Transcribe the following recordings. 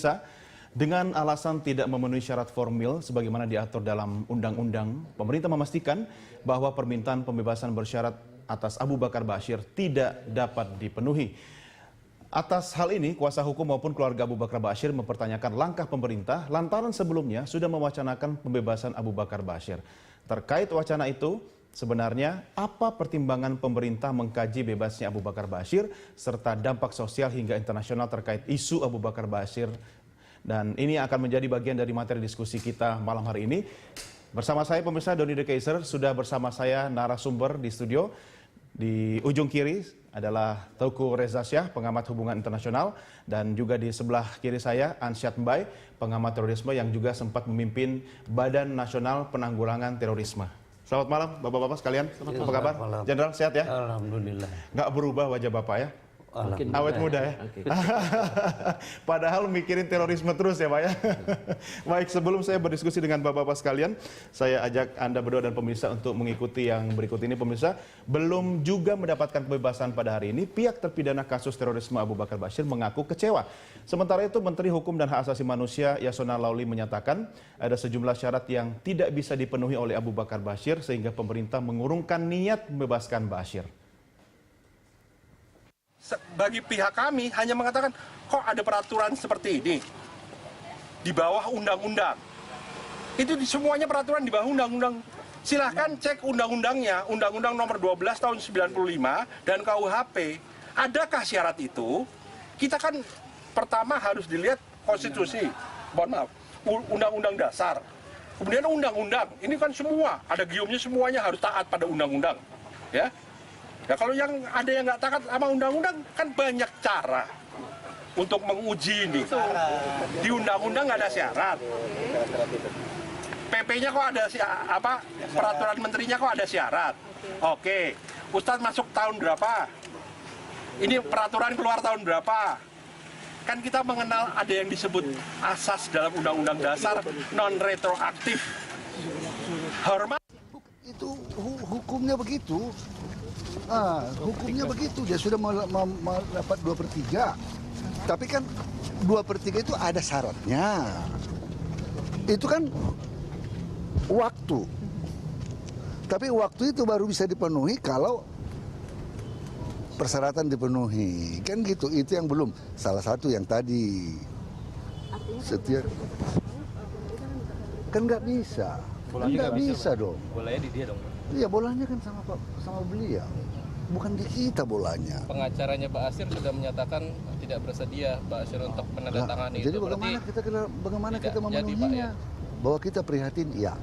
diperiksa dengan alasan tidak memenuhi syarat formil sebagaimana diatur dalam undang-undang. Pemerintah memastikan bahwa permintaan pembebasan bersyarat atas Abu Bakar Ba'asyir tidak dapat dipenuhi. Atas hal ini, kuasa hukum maupun keluarga Abu Bakar Ba'asyir mempertanyakan langkah pemerintah lantaran sebelumnya sudah mewacanakan pembebasan Abu Bakar Ba'asyir. Terkait wacana itu, sebenarnya apa pertimbangan pemerintah mengkaji bebasnya Abu Bakar Ba'asyir serta dampak sosial hingga internasional terkait isu Abu Bakar Ba'asyir? Dan ini akan menjadi bagian dari materi diskusi kita malam hari ini. Bersama saya pemirsa Doni De Keizer, sudah bersama saya narasumber di studio. Di ujung kiri adalah Teuku Reza Syah, pengamat hubungan internasional. Dan juga di sebelah kiri saya Ansyad Mbai, pengamat terorisme yang juga sempat memimpin Badan Nasional Penanggulangan Terorisme. Selamat malam Bapak-Bapak sekalian, apa kabar? Jenderal sehat ya? Alhamdulillah. Nggak berubah wajah Bapak ya? Awet muda ya? Okay. Padahal mikirin terorisme terus ya Pak ya? Baik, sebelum saya berdiskusi dengan Bapak-Bapak sekalian, saya ajak Anda berdua dan pemirsa untuk mengikuti yang berikut ini. Pemirsa, belum juga mendapatkan pembebasan pada hari ini, pihak terpidana kasus terorisme Abu Bakar Ba'asyir mengaku kecewa. Sementara itu, Menteri Hukum dan Hak Asasi Manusia Yasona Laoly menyatakan ada sejumlah syarat yang tidak bisa dipenuhi oleh Abu Bakar Ba'asyir sehingga pemerintah mengurungkan niat membebaskan Ba'asyir. Bagi pihak kami hanya mengatakan kok ada peraturan seperti ini di bawah undang-undang. Itu semuanya peraturan di bawah undang-undang. Silahkan cek undang-undangnya, Undang-Undang Nomor 12 Tahun 95 dan KUHP. Adakah syarat itu? Kita kan pertama harus dilihat konstitusi, undang-undang dasar. Kemudian undang-undang, ini kan semua, ada giumnya semuanya harus taat pada undang-undang. Ya. Ya kalau yang ada yang nggak taat sama undang-undang kan banyak cara untuk menguji ini. Di undang-undang nggak ada syarat. PP-nya kok ada peraturan menterinya kok ada syarat. Oke, Ustadz masuk tahun berapa? Ini peraturan keluar tahun berapa? Kan kita mengenal ada yang disebut asas dalam undang-undang dasar non retroaktif. Hormat. Itu hukumnya begitu. Hukumnya begitu, dia sudah mendapat 2/3. Tapi kan 2/3 itu ada syaratnya. Itu kan waktu. Tapi waktu itu baru bisa dipenuhi kalau persyaratan dipenuhi. Kan gitu, itu yang belum. Salah satu yang tadi. Setiap kan nggak bisa. Nggak bisa dong. Bolanya di dia dong. Iya, bolanya kan sama beliau. Bukan di kita bolanya. Pengacaranya Ba'asyir sudah menyatakan tidak bersedia Ba'asyir untuk menandatangani itu. Jadi bagaimana kita memenuhinya? Bahwa kita prihatin, ya.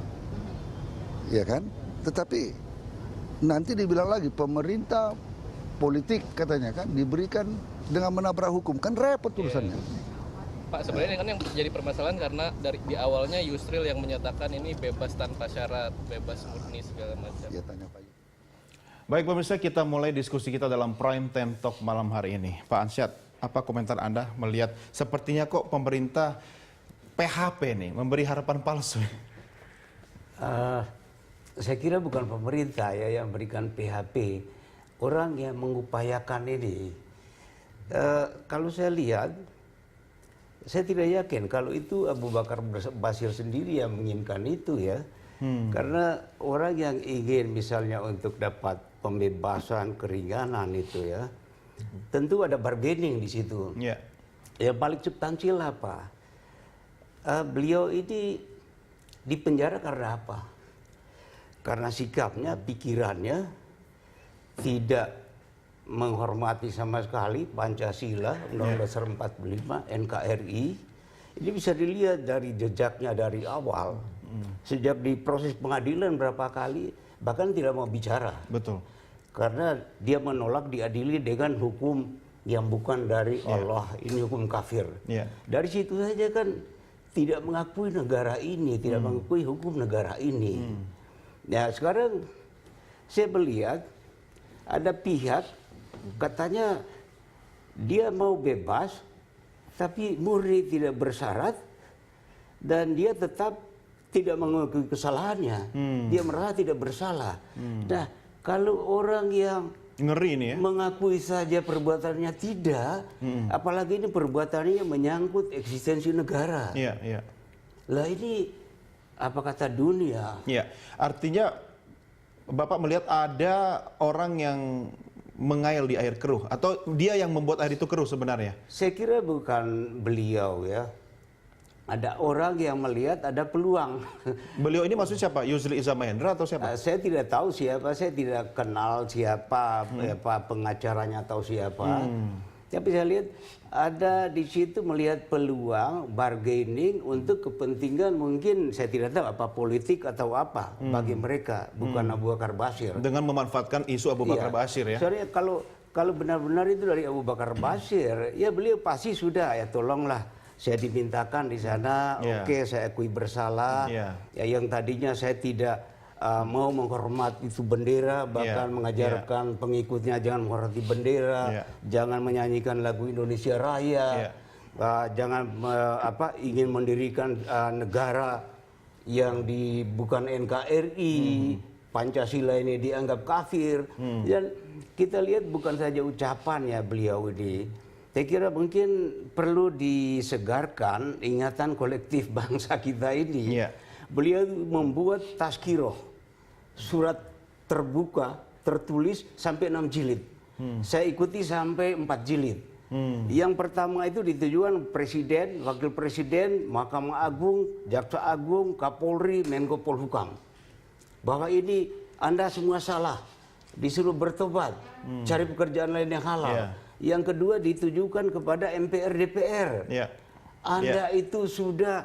Iya kan? Tetapi nanti dibilang lagi pemerintah politik katanya kan diberikan dengan menabrak hukum. Kan repot urusannya. Pak, sebenarnya kan yang jadi permasalahan karena di awalnya Yusril yang menyatakan ini bebas tanpa syarat, bebas murni segala macam. Ya, tanya Pak. Baik pemirsa, kita mulai diskusi kita dalam Prime Time Talk malam hari ini. Pak Ansyad, apa komentar Anda melihat sepertinya kok pemerintah PHP nih, memberi harapan palsu? Saya kira bukan pemerintah ya yang memberikan PHP. Orang yang mengupayakan ini. Kalau saya lihat, saya tidak yakin kalau itu Abu Bakar Ba'asyir sendiri yang menginginkan itu ya. Karena orang yang ingin misalnya untuk dapat pembebasan, keringanan itu ya, tentu ada bargaining di situ. Yeah. Yang paling substansial apa? Beliau ini dipenjara karena apa? Karena sikapnya, pikirannya tidak menghormati sama sekali Pancasila, Undang-Undang Dasar 45, NKRI. Ini bisa dilihat dari jejaknya dari awal. Sejak di proses pengadilan berapa kali, bahkan tidak mau bicara. Betul. Karena dia menolak diadili dengan hukum yang bukan dari Allah, ini hukum kafir. Dari situ saja kan tidak mengakui negara ini, tidak mengakui hukum negara ini. Nah sekarang saya melihat ada pihak katanya dia mau bebas, tapi murni tidak bersyarat, dan dia tetap tidak mengakui kesalahannya. Dia merasa tidak bersalah. Nah, kalau orang yang Ngeri ini ya. Mengakui saja perbuatannya tidak, apalagi ini perbuatannya menyangkut eksistensi negara. Iya, iya. Lah ini apa kata dunia? Iya, artinya Bapak melihat ada orang yang mengail di air keruh atau dia yang membuat air itu keruh sebenarnya? Saya kira bukan beliau ya. Ada orang yang melihat ada peluang. Beliau ini maksudnya siapa? Yusril Iza Mahendra atau siapa? Saya tidak tahu siapa, saya tidak kenal siapa, pengacaranya atau siapa. Tapi saya lihat ada di situ melihat peluang bargaining untuk kepentingan mungkin saya tidak tahu apa politik atau apa bagi mereka, bukan Abu Bakar Bashir. Dengan memanfaatkan isu Abu Bakar Bashir ya. Soalnya kalau benar-benar itu dari Abu Bakar Bashir, ya beliau pasti sudah ya tolonglah. Saya dimintakan di sana, oke, saya akui bersalah. Ya yang tadinya saya tidak mau menghormati itu bendera, bahkan mengajarkan pengikutnya jangan menghormati bendera, jangan menyanyikan lagu Indonesia Raya, jangan ingin mendirikan negara yang bukan NKRI, Pancasila ini dianggap kafir. Dan kita lihat bukan saja ucapan ya beliau ini. Saya kira mungkin perlu disegarkan ingatan kolektif bangsa kita ini. Beliau membuat tazkirah, surat terbuka, tertulis sampai 6 jilid. Saya ikuti sampai 4 jilid. Yang pertama itu ditujukan Presiden, Wakil Presiden, Mahkamah Agung, Jaksa Agung, Kapolri, Menko Polhukam. Bahwa ini Anda semua salah, disuruh bertobat, cari pekerjaan lain yang halal. Yang kedua ditujukan kepada MPR DPR. Anda itu sudah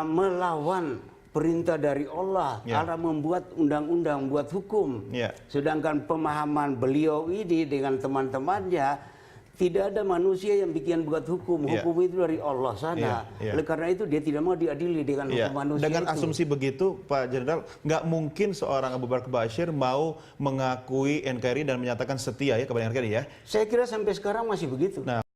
melawan perintah dari Allah. Anda membuat undang-undang, buat hukum. Sedangkan pemahaman beliau ini dengan teman-temannya tidak ada manusia yang bikin buat hukum. Hukum itu dari Allah sana. Oleh karena itu dia tidak mau diadili dengan hukum manusia. Dengan itu. asumsi begitu, Pak Jenderal, nggak mungkin seorang Abu Bakar Bashir mau mengakui NKRI dan menyatakan setia ya kepada NKRI ya? Saya kira sampai sekarang masih begitu.